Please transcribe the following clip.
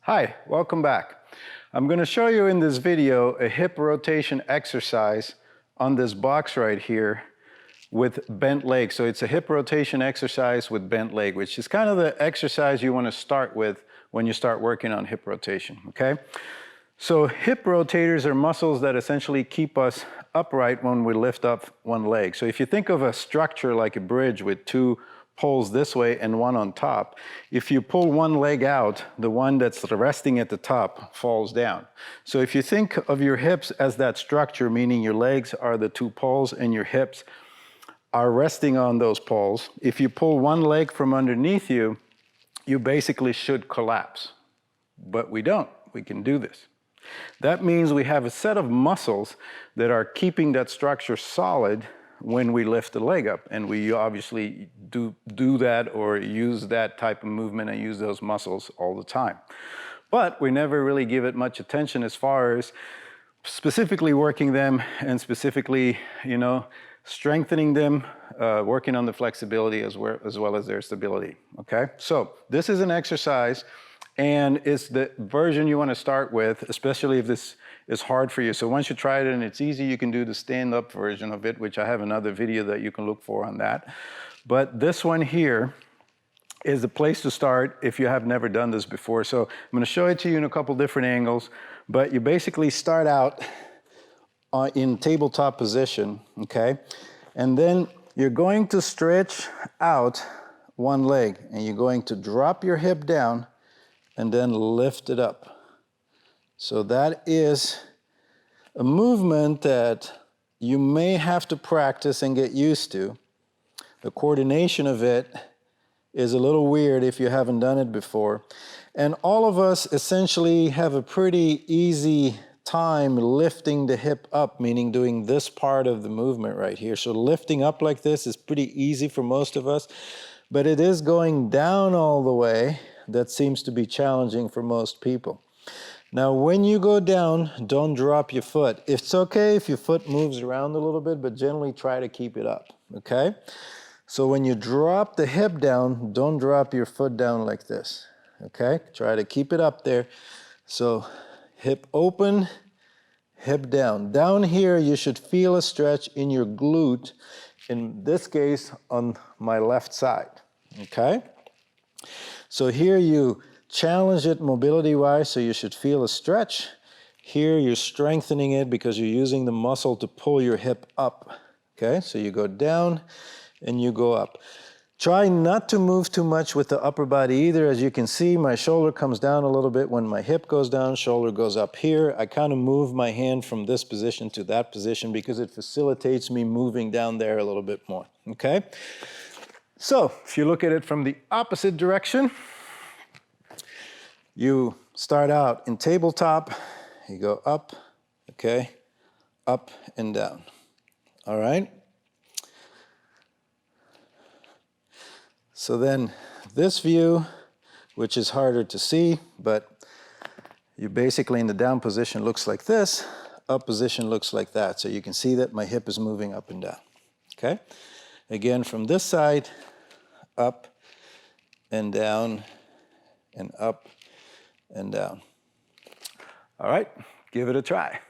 Hi, welcome back. I'm going to show you in this video a hip rotation exercise on this box right here with bent leg. So it's a hip rotation exercise with bent leg, which is kind of the exercise you want to start with when you start working on hip rotation, okay? So hip rotators are muscles that essentially keep us upright when we lift up one leg. So if you think of a structure like a bridge with two poles this way and one on top, if you pull one leg out, the one that's resting at the top falls down. So if you think of your hips as that structure, meaning your legs are the two poles and your hips are resting on those poles, if you pull one leg from underneath you, you basically should collapse. But we don't. We can do this. That means we have a set of muscles that are keeping that structure solid when we lift the leg up. And we obviously do that or use that type of movement and use those muscles all the time. But we never really give it much attention as far as specifically working them and specifically, strengthening them, working on the flexibility as well as their stability, okay? So this is an exercise and it's the version you want to start with, especially if this is hard for you. So once you try it and it's easy, you can do the stand-up version of it, which I have another video that you can look for on that. But this one here is the place to start if you have never done this before. So I'm going to show it to you in a couple different angles, but you basically start out in tabletop position, okay? And then you're going to stretch out one leg and you're going to drop your hip down and then lift it up. So that is a movement that you may have to practice and get used to. The coordination of it is a little weird if you haven't done it before. And all of us essentially have a pretty easy time lifting the hip up, meaning doing this part of the movement right here. So lifting up like this is pretty easy for most of us, but it is going down all the way that seems to be challenging for most people. Now, when you go down, don't drop your foot. It's okay if your foot moves around a little bit, but generally try to keep it up, okay? So when you drop the hip down, don't drop your foot down like this, okay? Try to keep it up there. So hip open, hip down. Down here, you should feel a stretch in your glute, in this case, on my left side, okay? So here you challenge it mobility-wise, so you should feel a stretch. Here you're strengthening it because you're using the muscle to pull your hip up, okay? So you go down and you go up. Try not to move too much with the upper body either. As you can see, my shoulder comes down a little bit when my hip goes down, shoulder goes up here. I kind of move my hand from this position to that position because it facilitates me moving down there a little bit more, okay? So if you look at it from the opposite direction, you start out in tabletop, you go up, okay, up and down, all right? So then this view, which is harder to see, but you basically in the down position looks like this, up position looks like that. So you can see that my hip is moving up and down, okay? Again, from this side, up and down and up and down. All right, give it a try.